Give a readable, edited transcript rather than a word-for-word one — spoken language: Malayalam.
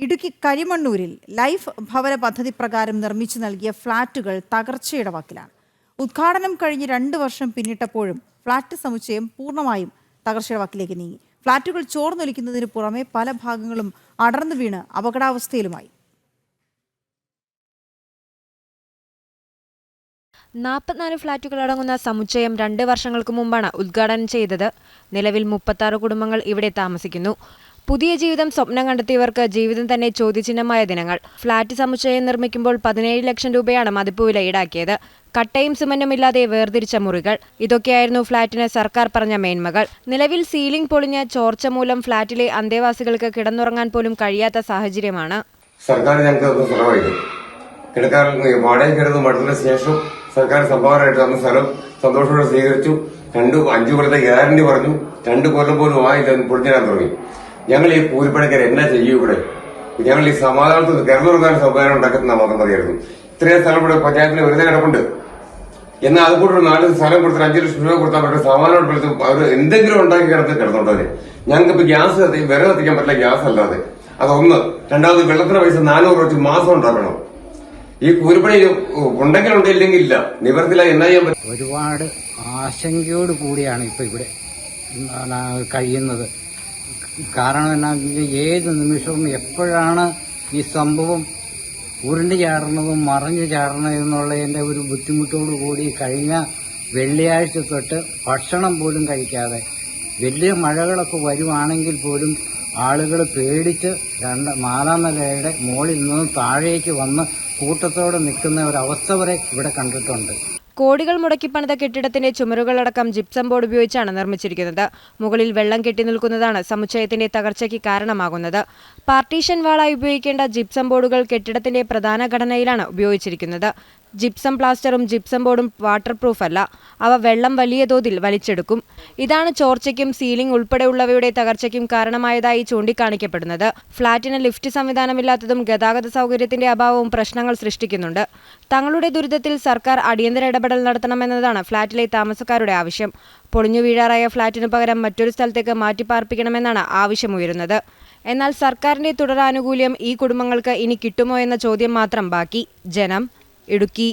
ഇടുക്കി കരിമണ്ണൂരിൽ ലൈഫ് ഭവന പദ്ധതി പ്രകാരം നിർമ്മിച്ചു നൽകിയ ഫ്ളാറ്റുകൾ തകർച്ചയുടെ വക്കിലാണ്. ഉദ്ഘാടനം കഴിഞ്ഞ് 2 വർഷം പിന്നിട്ടപ്പോഴും ഫ്ളാറ്റ് സമുച്ചയം പൂർണ്ണമായും തകർച്ചയുടെ വക്കിലേക്ക് നീങ്ങി. ഫ്ളാറ്റുകൾ ചോർന്നൊലിക്കുന്നതിന് പുറമെ പല ഭാഗങ്ങളും അടർന്നു വീണ് അപകടാവസ്ഥയിലുമായി. 44 ഫ്ളാറ്റുകൾ അടങ്ങുന്ന സമുച്ചയം 2 വർഷങ്ങൾക്ക് മുമ്പാണ് ഉദ്ഘാടനം ചെയ്തത്. നിലവിൽ 36 കുടുംബങ്ങൾ ഇവിടെ താമസിക്കുന്നു. പുതിയ ജീവിതം സ്വപ്നം കണ്ടെത്തിയവർക്ക് ജീവിതം തന്നെ ചോദ്യചിഹ്നമായ ദിനങ്ങൾ. ഫ്ളാറ്റ് സമുച്ചയം നിർമ്മിക്കുമ്പോൾ 17 ലക്ഷം രൂപയാണ് മതിപ്പുവില ഈടാക്കിയത്. കട്ടയും സിമന്റും ഇല്ലാതെ വേർതിരിച്ച മുറികൾ, ഇതൊക്കെയായിരുന്നു ഫ്ളാറ്റിന് സർക്കാർ പറഞ്ഞ മേന്മകൾ. നിലവിൽ സീലിംഗ് പൊളിഞ്ഞ് ചോർച്ച മൂലം ഫ്ളാറ്റിലെ അന്തേവാസികൾക്ക് കിടന്നുറങ്ങാൻ പോലും കഴിയാത്ത സാഹചര്യമാണ്. സർക്കാർ ശേഷം സർക്കാർ സംഭാവനയായിട്ട് തന്ന സ്ഥലം സന്തോഷത്തോടെ സ്വീകരിച്ചു. 5 കൊല്ലത്തെ ഗ്യാരണ്ടി പറഞ്ഞു. 2 കൊല്ലം പോലും ആയില്ല പൊളിഞ്ഞാൻ തുടങ്ങി. ഞങ്ങൾ ഈ കൂലിപ്പണിക്കാർ എന്നാ ചെയ്യും? ഇവിടെ ഞങ്ങൾ ഈ സമാധാനത്തിൽ കിടന്നുറങ്ങാൻ സംവിധാനം ഉണ്ടാക്കുന്ന മാത്രം മതിയായിരുന്നു. ഇത്രയും സ്ഥലം ഇവിടെ പഞ്ചായത്തിന് വെറുതെ കിടപ്പുണ്ട്. എന്നാൽ അതുകൂടെ 4 സ്ഥലം കൊടുത്താൽ 5 ലക്ഷം രൂപ കൊടുത്താൽ പറ്റും. സമാധാനം അവർ എന്തെങ്കിലും ഉണ്ടാക്കി കിടന്നുണ്ടതിന് ഞങ്ങൾക്കിപ്പോ ഗ്യാസ് വിറക് കത്തിക്കാൻ പറ്റില്ല, ഗ്യാസ് അല്ലാതെ. അതൊന്ന്. രണ്ടാമത് വെള്ളത്തിന് പൈസ 400 വെച്ച് മാസം ഉണ്ടാക്കണം. ഈ കൂലിപ്പണി ഉണ്ടെങ്കിലുണ്ട്, ഇല്ലെങ്കിൽ ഇല്ല. നിവർത്തില്ല. എന്നാ ചെയ്യാൻ പറ്റും? ഒരുപാട് ആശങ്കയോട് കൂടിയാണ് ഇപ്പൊ ഇവിടെ കഴിയുന്നത്. കാരണം എന്നാ, ഏത് നിമിഷവും എപ്പോഴാണ് ഈ സംഭവം ഉരുണ്ടു ചാടുന്നതും മറിഞ്ഞു ചാടുന്നതും എന്നുള്ളതിന്റെ ഒരു ബുദ്ധിമുട്ടോടു കൂടി കഴിഞ്ഞ വെള്ളിയാഴ്ച തൊട്ട് ഭക്ഷണം പോലും കഴിക്കാതെ, വലിയ മഴകളൊക്കെ വരുവാണെങ്കിൽ പോലും ആളുകൾ പേടിച്ച് 4ാം നിലയുടെ മുകളിൽ നിന്നും താഴേക്ക് വന്ന് കൂട്ടത്തോടെ നിൽക്കുന്ന ഒരവസ്ഥ വരെ ഇവിടെ കണ്ടിട്ടുണ്ട്. കോടികൾ മുടക്കി പണിത കെട്ടിടത്തിന്റെ ചുമരുകളടക്കം ജിപ്സം ബോർഡ് ഉപയോഗിച്ചാണ് നിർമ്മിച്ചിരിക്കുന്നത്. മുകളിൽ വെള്ളം കെട്ടി നിൽക്കുന്നതാണ് സമുച്ചയത്തിന്റെ തകർച്ചയ്ക്ക് കാരണമാകുന്നത്. പാർട്ടീഷൻ വാളായി ഉപയോഗിക്കേണ്ട ജിപ്സം ബോർഡുകൾ കെട്ടിടത്തിന്റെ പ്രധാന ഘടനയിലാണ് ഉപയോഗിച്ചിരിക്കുന്നത്. ജിപ്സം പ്ലാസ്റ്ററും ജിപ്സം ബോർഡും വാട്ടർ പ്രൂഫ് അല്ല. അവ വെള്ളം വലിയ തോതിൽ വലിച്ചെടുക്കും. ഇതാണ് ചോർച്ചയ്ക്കും സീലിംഗ് ഉൾപ്പെടെയുള്ളവയുടെ തകർച്ചയ്ക്കും കാരണമായതായി ചൂണ്ടിക്കാണിക്കപ്പെടുന്നത്. ഫ്ളാറ്റിന് ലിഫ്റ്റ് സംവിധാനമില്ലാത്തതും ഗതാഗത സൗകര്യത്തിന്റെ അഭാവവും പ്രശ്നങ്ങൾ സൃഷ്ടിക്കുന്നുണ്ട്. തങ്ങളുടെ ദുരിതത്തിൽ സർക്കാർ അടിയന്തര ഇടപെടൽ നടത്തണമെന്നതാണ് ഫ്ളാറ്റിലെ താമസക്കാരുടെ ആവശ്യം. പൊളിഞ്ഞു വീഴാറായ ഫ്ളാറ്റിനു പകരം മറ്റൊരു സ്ഥലത്തേക്ക് മാറ്റിപ്പാർപ്പിക്കണമെന്നാണ് ആവശ്യമുയരുന്നത്. എന്നാൽ സർക്കാരിന്റെ തുടരാനുകൂല്യം ഈ കുടുംബങ്ങൾക്ക് ഇനി കിട്ടുമോ എന്ന ചോദ്യം മാത്രം ബാക്കി. ജനം, ഇടുക്കി.